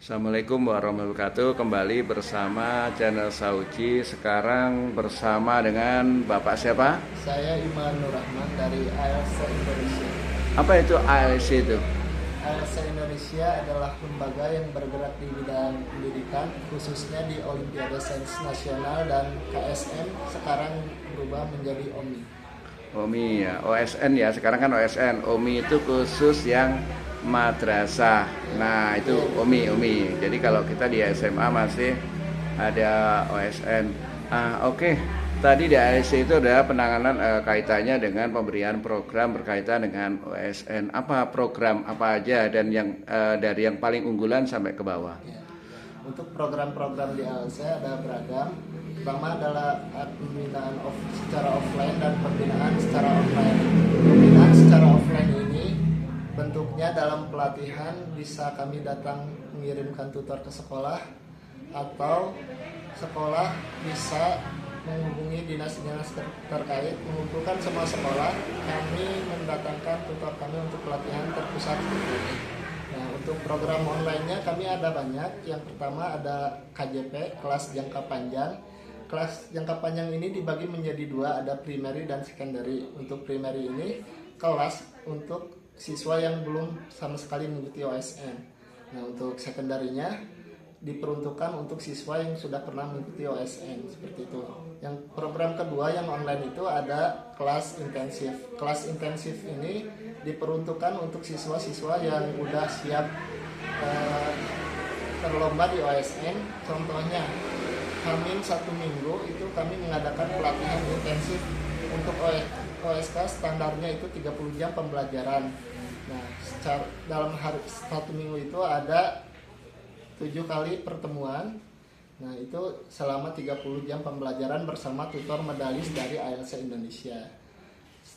Assalamualaikum warahmatullahi wabarakatuh. Kembali bersama channel Sauji. Sekarang bersama dengan Bapak siapa? Saya Iman Nurrahman dari ALC Indonesia. Apa itu ALC itu? ALC Indonesia adalah lembaga yang bergerak di bidang pendidikan, khususnya di Olimpiade Sains Nasional dan KSN, sekarang berubah menjadi OMI. OMI ya, OSN ya. Sekarang kan OSN. OMI itu khusus yang madrasah. Nah, itu OMI. Jadi kalau kita di SMA masih ada OSN. Oke. Tadi di ALC itu ada penanganan kaitannya dengan pemberian program berkaitan dengan OSN. Apa program apa aja dan yang dari yang paling unggulan sampai ke bawah? Ya. Untuk program-program di ALC ada beragam. Pertama adalah pembinaan secara offline dan pembinaan secara online. Pembinaan secara offline ini bentuknya dalam pelatihan bisa kami datang mengirimkan tutor ke sekolah, atau sekolah bisa menghubungi dinas-dinas terkait, mengumpulkan semua sekolah, kami mendatangkan tutor kami untuk pelatihan terpusat. Nah, untuk program online-nya kami ada banyak. Yang pertama ada KJP, kelas jangka panjang. Kelas jangka panjang ini dibagi menjadi dua, ada primary dan secondary. Untuk primary ini kelas untuk siswa yang belum sama sekali mengikuti OSN. Nah, untuk sekunderinya diperuntukkan untuk siswa yang sudah pernah mengikuti OSN, seperti itu. Yang program kedua yang online itu ada kelas intensif. Kelas intensif ini diperuntukkan untuk siswa-siswa yang udah siap terlomba di OSN. Contohnya, Hamin 1 minggu itu kami mengadakan pelatihan intensif untuk OSK, standarnya itu 30 jam pembelajaran. Nah, dalam hari 1 minggu itu ada 7 kali pertemuan. Nah, itu selama 30 jam pembelajaran bersama tutor medalis dari ALC Indonesia.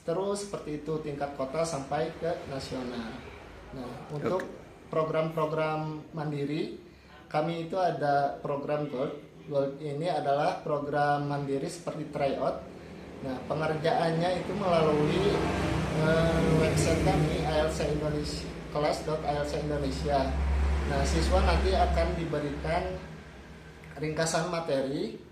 Terus seperti itu tingkat kota sampai ke nasional. Nah, untuk program-program mandiri, kami itu ada program Gold. Gold ini adalah program mandiri seperti tryout. Nah, pengerjaannya itu melalui website kami ALC Indonesia, kelas.alc Indonesia. Nah, siswa nanti akan diberikan ringkasan materi,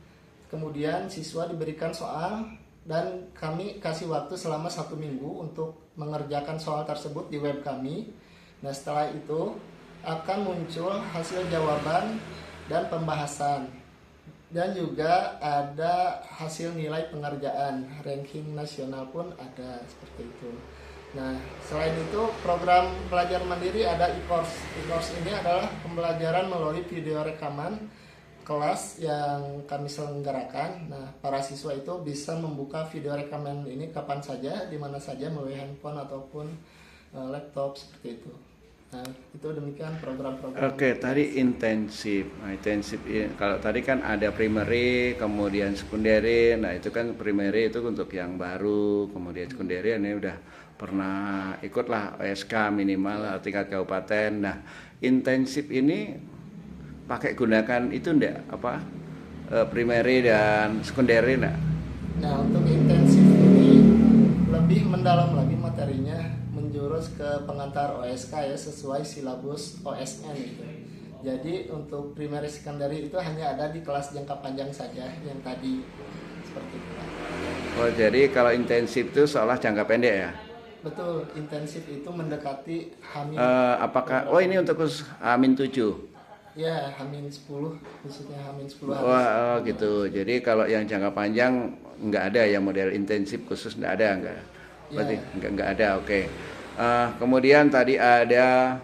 kemudian siswa diberikan soal, dan kami kasih waktu selama 1 minggu untuk mengerjakan soal tersebut di web kami. Nah, setelah itu akan muncul hasil jawaban dan pembahasan, dan juga ada hasil nilai pengerjaan, ranking nasional pun ada, seperti itu. Nah, selain itu program belajar mandiri ada e-course. E-course ini adalah pembelajaran melalui video rekaman kelas yang kami selenggarakan. Nah, para siswa itu bisa membuka video rekaman ini kapan saja, di mana saja, melalui handphone ataupun laptop, seperti itu. Nah, itu demikian program-program. Oke, tadi intensif. Nah, intensif kalau tadi kan ada primary, kemudian secondary. Nah, itu kan primary itu untuk yang baru, kemudian secondary ini udah pernah ikutlah OSK minimal tingkat kabupaten. Nah, intensif ini pakai gunakan itu enggak apa? Primary dan secondary enggak? Nah, untuk intensif ini lebih mendalam lagi materinya, menjurus ke pengantar OSK ya, sesuai silabus OSN itu. Jadi untuk primary secondary itu hanya ada di kelas jangka panjang saja yang tadi, seperti itu. Oh, jadi kalau intensif itu seolah jangka pendek ya? Betul, intensif itu mendekati Hamin. Apakah ini untuk khusus Hamin 7? Ya, Hamin 10, khususnya Hamin 10 hari. Wah, gitu. Jadi kalau yang jangka panjang nggak ada ya, model intensif khusus nggak ada, nggak? Berarti nggak ada, oke. Kemudian tadi ada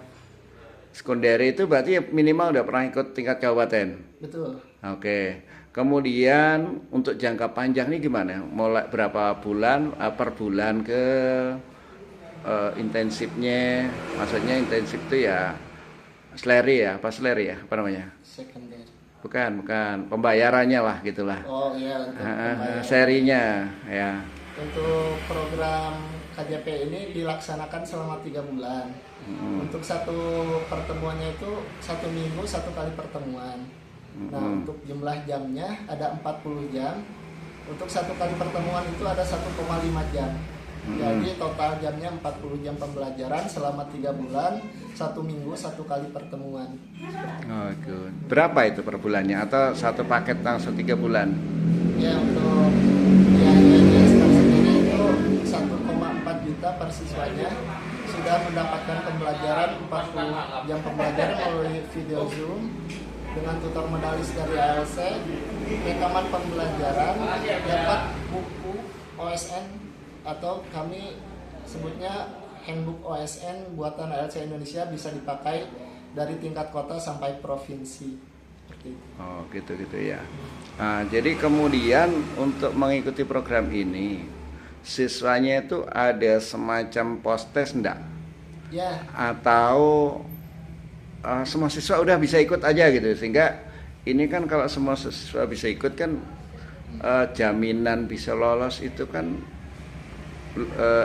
secondary itu berarti minimal udah pernah ikut tingkat kabupaten. Betul. Oke. Kemudian untuk jangka panjang ini gimana? Mulai berapa bulan per bulan ke intensifnya? Maksudnya intensif itu ya seleri ya, apa seleri ya, apa namanya? Secondary. Bukan, pembayarannya lah gitulah. Oh iya, untuk pembayaran. Serinya ya. Untuk program KJP ini dilaksanakan selama 3 bulan. Untuk satu pertemuannya itu 1 minggu 1 kali pertemuan. Nah, untuk jumlah jamnya ada 40 jam. Untuk 1 kali pertemuan itu ada 1,5 jam. Jadi total jamnya 40 jam pembelajaran selama 3 bulan, 1 minggu 1 kali pertemuan. Oh, Berapa itu per bulannya atau satu paket langsung 3 bulan? Ya, untuk biaya ISK sendiri itu 1,4 juta per siswanya, sudah mendapatkan pembelajaran 40 jam pembelajaran melalui video Zoom dengan tutor medalis dari ALC, rekaman pembelajaran, dapat buku OSN atau kami sebutnya handbook OSN buatan ALC Indonesia, bisa dipakai dari tingkat kota sampai provinsi. Seperti itu. Oh gitu ya. Nah, jadi kemudian untuk mengikuti program ini siswanya itu ada semacam post-test enggak? Ya, Atau semua siswa udah bisa ikut aja gitu, sehingga ini kan kalau semua siswa bisa ikut kan jaminan bisa lolos itu kan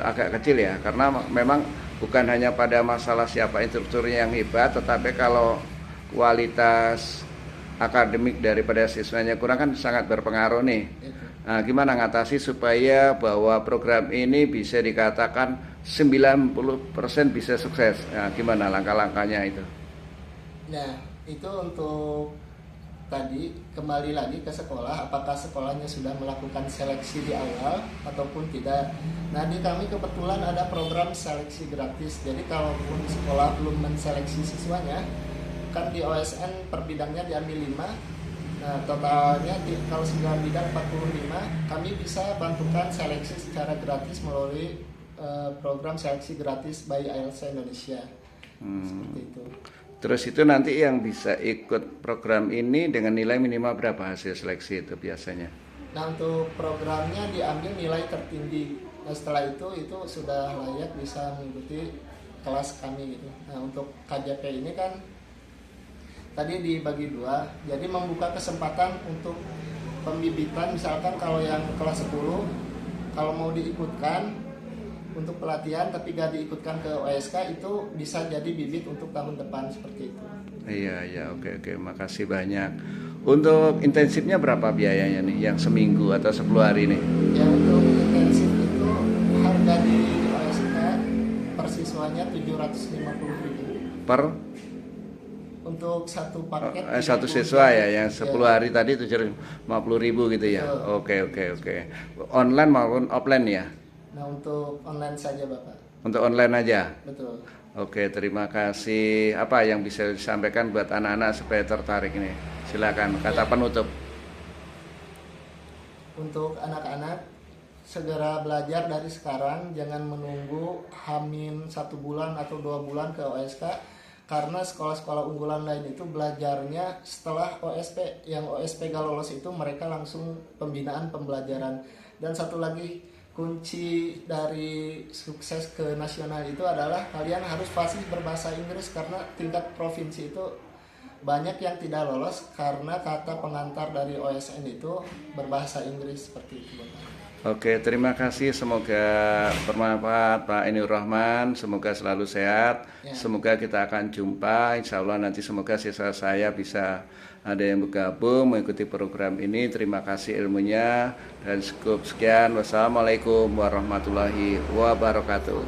agak kecil ya, karena memang bukan hanya pada masalah siapa instrukturnya yang hebat, tetapi kalau kualitas akademik daripada siswanya kurang kan sangat berpengaruh nih. Nah, gimana ngatasi supaya bahwa program ini bisa dikatakan 90% bisa sukses? Nah, gimana langkah-langkahnya itu? nah itu untuk tadi kembali lagi ke sekolah, apakah sekolahnya sudah melakukan seleksi di awal ataupun tidak. Nah, di kami kebetulan ada program seleksi gratis, jadi kalaupun sekolah belum menseleksi siswanya, kan di OSN per bidangnya diambil 5. Nah, totalnya kalau 9 bidang 45, kami bisa bantukan seleksi secara gratis melalui program seleksi gratis by ALC Indonesia. Seperti itu. Terus itu nanti yang bisa ikut program ini dengan nilai minimal berapa hasil seleksi itu biasanya? Nah, untuk programnya diambil nilai tertinggi. Nah, setelah itu sudah layak bisa mengikuti kelas kami gitu. Nah, untuk KJP ini kan tadi dibagi 2, jadi membuka kesempatan untuk pembibitan. Misalkan kalau yang kelas 10 kalau mau diikutkan untuk pelatihan tapi gak diikutkan ke OSK, itu bisa jadi bibit untuk tahun depan, seperti itu. Iya, oke, makasih banyak. Untuk intensifnya berapa biayanya nih, yang seminggu atau 10 hari nih? Ya, untuk intensif itu harga di OSK per siswanya 750.000 Per untuk satu paket. satu siswa ya, yang 10 Ya. hari tadi 750.000 gitu ya? Betul. Oke. Online maupun offline ya? Nah, untuk online saja Bapak. Untuk online aja? Betul. Oke, terima kasih. Apa yang bisa disampaikan buat anak-anak supaya tertarik ini? Silakan, kata penutup. Untuk anak-anak, segera belajar dari sekarang, jangan menunggu hamin 1 bulan atau 2 bulan ke OSK, karena sekolah-sekolah unggulan lain itu belajarnya setelah OSP. Yang OSP gak lolos itu mereka langsung pembinaan pembelajaran. Dan satu lagi, kunci dari sukses ke nasional itu adalah kalian harus fasih berbahasa Inggris, karena tingkat provinsi itu banyak yang tidak lolos karena kata pengantar dari OSN itu berbahasa Inggris, seperti itu. Oke, terima kasih. Semoga bermanfaat Pak Ainur Rahman. Semoga selalu sehat. Ya. Semoga kita akan jumpa. Insya Allah nanti semoga siswa saya bisa ada yang bergabung mengikuti program ini. Terima kasih ilmunya dan cukup sekian. Wassalamualaikum warahmatullahi wabarakatuh.